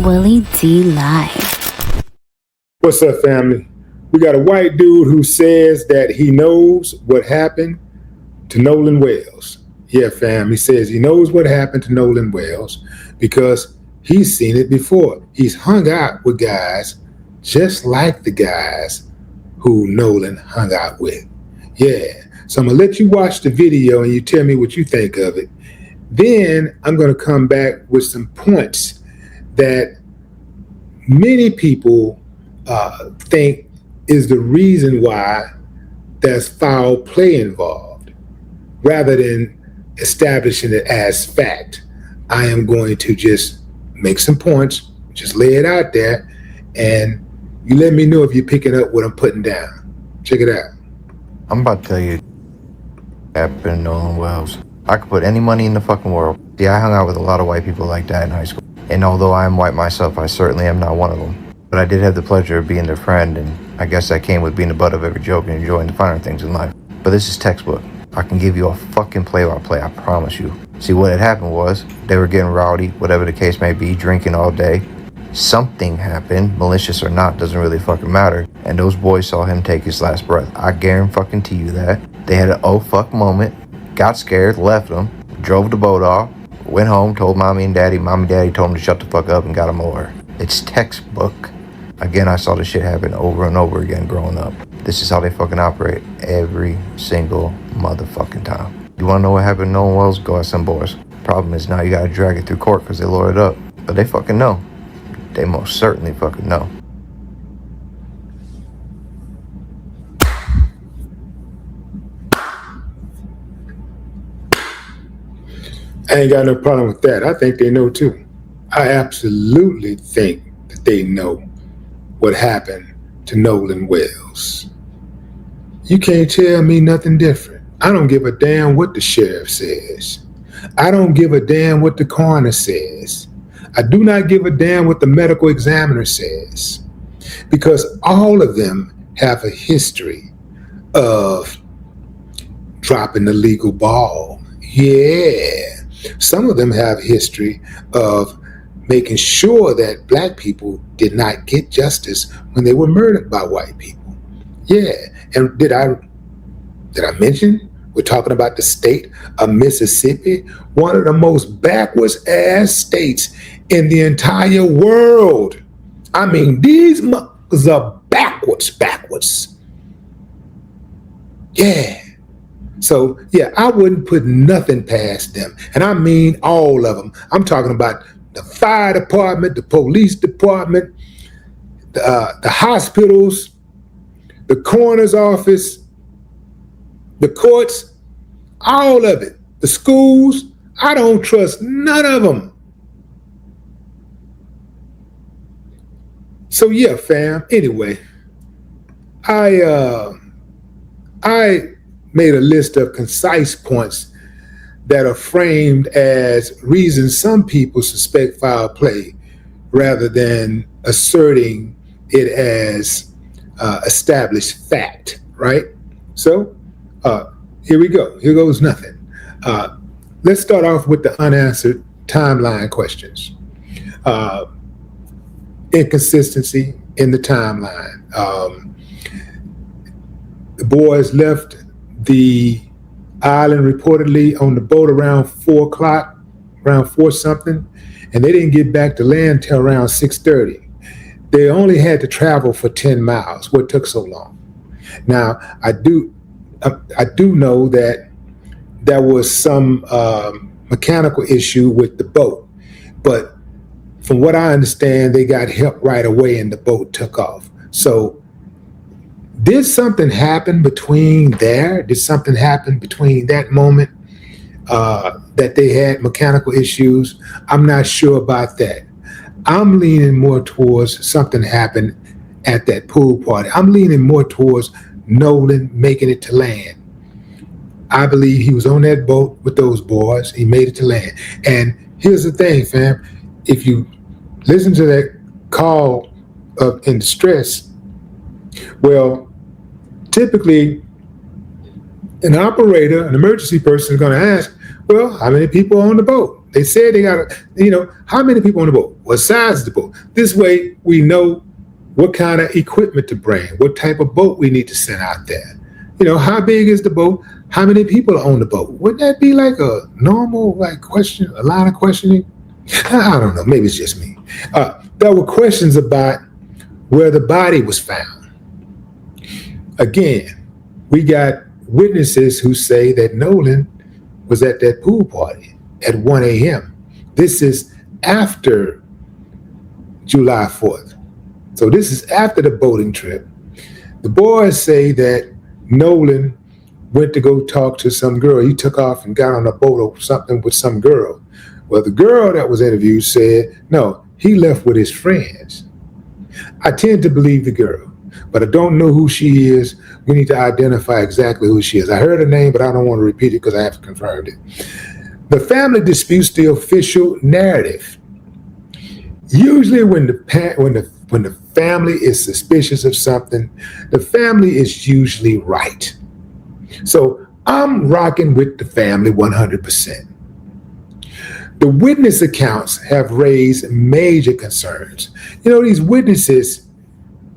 Willie D Live. What's up, family? We got a white dude who says that he knows what happened to Nolan Wells. Yeah, fam, he says he knows what happened to Nolan Wells because he's seen it before. He's hung out with guys just like the guys who Nolan hung out with. Yeah, so I'm going to let you watch the video and you tell me what you think of it. Then I'm going to come back with some points that many people think is the reason why there's foul play involved. Rather than establishing it as fact, I am going to just make some points, just lay it out there, and you let me know if you're picking up what I'm putting down. Check it out. I'm about to tell you what happened to Nolan Wells. I could put any money in the fucking world. See, I hung out with a lot of white people like that in high school. And although I am white myself, I certainly am not one of them. But I did have the pleasure of being their friend, and I guess that came with being the butt of every joke and enjoying the finer things in life. But this is textbook. I can give you a fucking play-by-play, I promise you. See, what had happened was, they were getting rowdy, whatever the case may be, drinking all day. Something happened, malicious or not, doesn't really fucking matter. And those boys saw him take his last breath. I guarantee you that. They had an oh fuck moment, got scared, left him, drove the boat off, went home, told mommy and daddy. Mommy and daddy told him to shut the fuck up and got him over. It's textbook. Again, I saw this shit happen over and over again growing up. This is how they fucking operate every single motherfucking time. You wanna know what happened to Nolan Wells? Go ask some boys. Problem is now you gotta drag it through court because they lawyered up. But they fucking know. They most certainly fucking know. I ain't got no problem with that. I think they know too. I absolutely think that they know what happened to Nolan Wells. You can't tell me nothing different. I don't give a damn what the sheriff says. I don't give a damn what the coroner says. I do not give a damn what the medical examiner says, because all of them have a history of dropping the legal ball. Yeah. Some of them have a history of making sure that black people did not get justice when they were murdered by white people. Yeah. And did I mention we're talking about the state of Mississippi, one of the most backwards ass states in the entire world. I mean, these motherfuckers are backwards. Yeah. So, yeah, I wouldn't put nothing past them. And I mean all of them. I'm talking about the fire department, the police department, the hospitals, the coroner's office, the courts, all of it. The schools, I don't trust none of them. So yeah, fam. Anyway, I made a list of concise points that are framed as reasons some people suspect foul play, rather than asserting it as established fact, right? So here we go. Here goes nothing. Let's start off with the unanswered timeline questions. Inconsistency in the timeline. The boys left the island reportedly on the boat around 4 o'clock, around 4 something, and they didn't get back to land till around 6:30. They only had to travel for 10 miles. What took so long? Now, I do know that there was some mechanical issue with the boat, but from what I understand, they got help right away and the boat took off. So did something happen between there? Did something happen between that moment that they had mechanical issues? I'm not sure about that. I'm leaning more towards something happened at that pool party. I'm leaning more towards Nolan making it to land. I believe he was on that boat with those boys. He made it to land. And here's the thing, fam. If you listen to that call in distress, well, typically an operator, an emergency person is going to ask, well, how many people are on the boat? They said they got, how many people on the boat? What size is the boat? This way we know what kind of equipment to bring, what type of boat we need to send out there. How big is the boat? How many people are on the boat? Wouldn't that be like a normal question, a line of questioning? I don't know. Maybe it's just me. There were questions about where the body was found. Again, we got witnesses who say that Nolan was at that pool party at 1 a.m. This is after July 4th. So this is after the boating trip. The boys say that Nolan went to go talk to some girl. He took off and got on a boat or something with some girl. Well, the girl that was interviewed said, no, he left with his friends. I tend to believe the girl, but I don't know who she is. We need to identify exactly who she is. I heard her name, but I don't want to repeat it because I haven't confirmed it. The family disputes the official narrative. Usually when the family is suspicious of something, the family is usually right. So I'm rocking with the family 100%. The witness accounts have raised major concerns. These witnesses,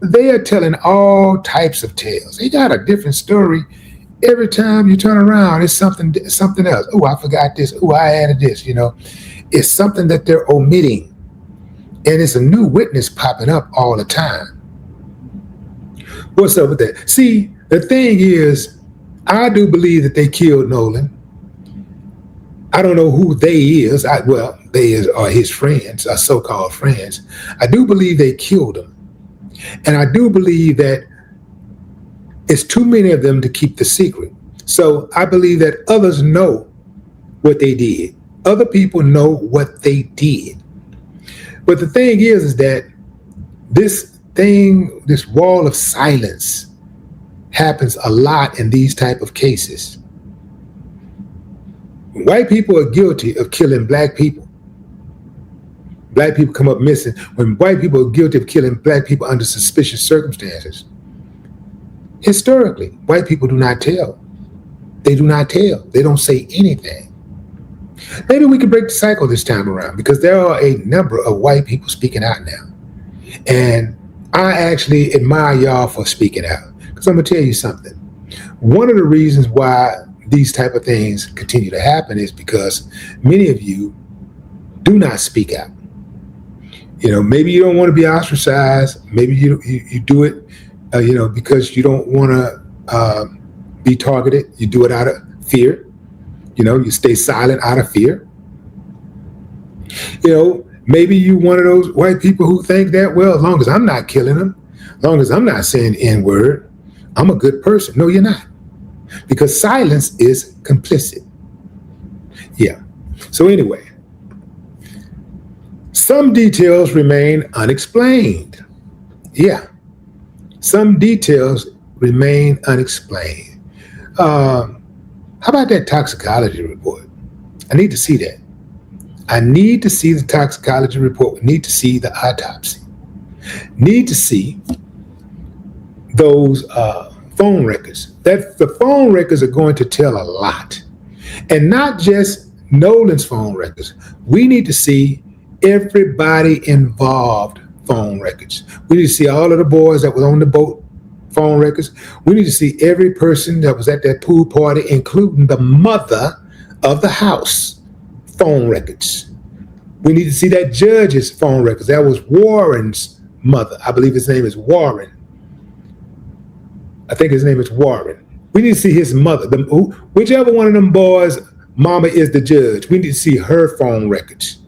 they are telling all types of tales. They got a different story. Every time you turn around, it's something else. Oh, I forgot this. Oh, I added this. It's something that they're omitting. And it's a new witness popping up all the time. What's up with that? See, the thing is, I do believe that they killed Nolan. I don't know who they is. They are his friends, our so-called friends. I do believe they killed him. And I do believe that it's too many of them to keep the secret. So I believe that others know what they did. Other people know what they did. But the thing is that this wall of silence happens a lot in these type of cases. White people are guilty of killing black people. Black people come up missing. When white people are guilty of killing black people under suspicious circumstances, historically, white people do not tell. They do not tell. They don't say anything. Maybe we can break the cycle this time around because there are a number of white people speaking out now. And I actually admire y'all for speaking out because I'm going to tell you something. One of the reasons why these type of things continue to happen is because many of you do not speak out. Maybe you don't want to be ostracized. Maybe you do it, because you don't want to be targeted. You do it out of fear. You stay silent out of fear. Maybe you one of those white people who think that, well, as long as I'm not killing them, as long as I'm not saying the N-word, I'm a good person. No, you're not. Because silence is complicit. Yeah. So anyway, some details remain unexplained. Yeah. Some details remain unexplained. How about that toxicology report? I need to see that. I need to see the toxicology report. We need to see the autopsy. Need to see those phone records. That the phone records are going to tell a lot. And not just Nolan's phone records. We need to see everybody involved phone records. We need to see all of the boys that were on the boat phone records. We need to see every person that was at that pool party, including the mother of the house phone records. We need to see that judge's phone records. That was Warren's mother. I believe his name is Warren. I think his name is Warren. We need to see his mother. Whichever one of them boys, mama is the judge. We need to see her phone records.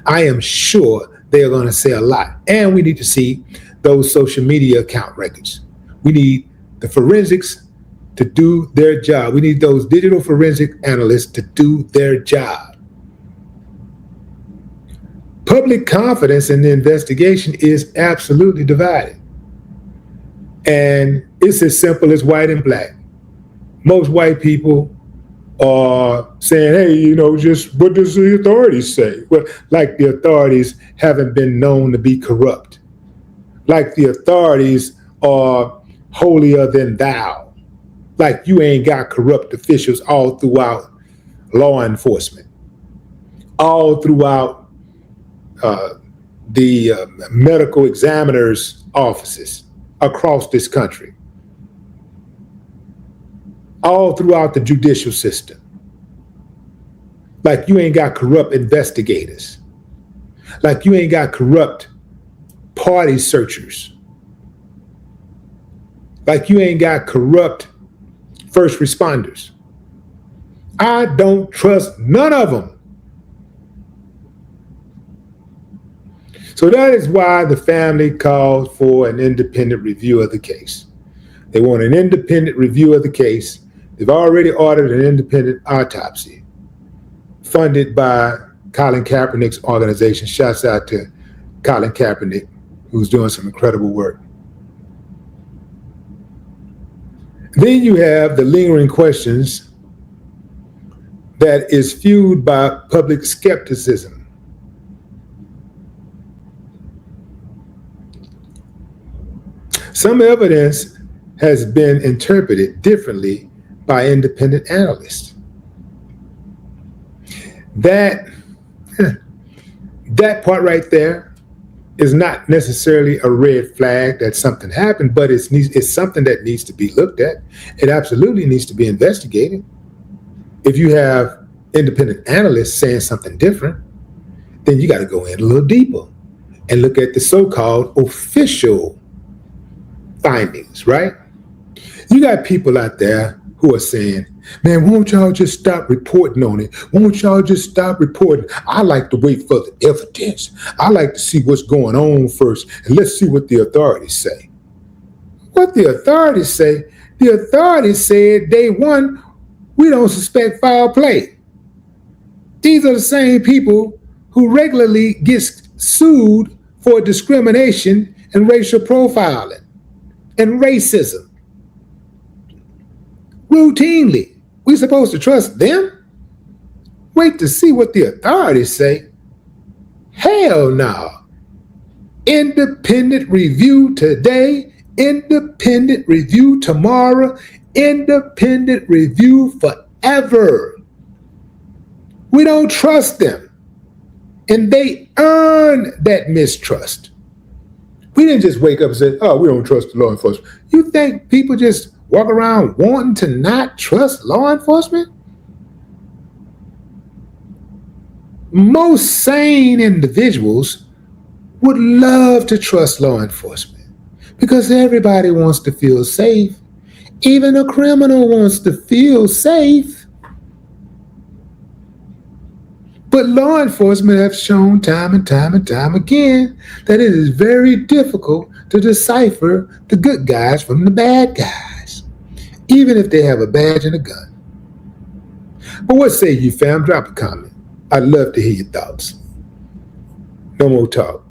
I am sure they are going to say a lot. And we need to see those social media account records. We need the forensics to do their job. We need those digital forensic analysts to do their job. Public confidence in the investigation is absolutely divided. And it's as simple as white and black. Most white people are saying, hey, just what does the authorities say? Well, like the authorities haven't been known to be corrupt. Like the authorities are holier than thou. Like you ain't got corrupt officials all throughout law enforcement. all throughout the medical examiners' offices across this country, all throughout the judicial system. Like you ain't got corrupt investigators. Like you ain't got corrupt party searchers. Like you ain't got corrupt first responders. I don't trust none of them. So that is why the family called for an independent review of the case. They want an independent review of the case. They've already ordered an independent autopsy funded by Colin Kaepernick's organization. Shouts out to Colin Kaepernick, who's doing some incredible work. Then you have the lingering questions that is fueled by public skepticism. Some evidence has been interpreted differently by independent analysts. That part right there is not necessarily a red flag that something happened, but it's something that needs to be looked at. It absolutely needs to be investigated. If you have independent analysts saying something different, then you got to go in a little deeper and look at the so-called official findings, right? You got people out there who are saying, man, won't y'all just stop reporting on it? Won't y'all just stop reporting? I like to wait for the evidence. I like to see what's going on first, and let's see what the authorities say. What the authorities say? The authorities said day one, we don't suspect foul play. These are the same people who regularly get sued for discrimination and racial profiling and racism. Routinely. We supposed to trust them? Wait to see what the authorities say? Hell no. Independent review today, independent review tomorrow, independent review forever. We don't trust them. And they earn that mistrust. We didn't just wake up and say, oh, we don't trust the law enforcement. You think people just walk around wanting to not trust law enforcement? Most sane individuals would love to trust law enforcement because everybody wants to feel safe. Even a criminal wants to feel safe. But law enforcement have shown time and time and time again that it is very difficult to decipher the good guys from the bad guys, even if they have a badge and a gun. But what say you, fam? Drop a comment. I'd love to hear your thoughts. No more talk.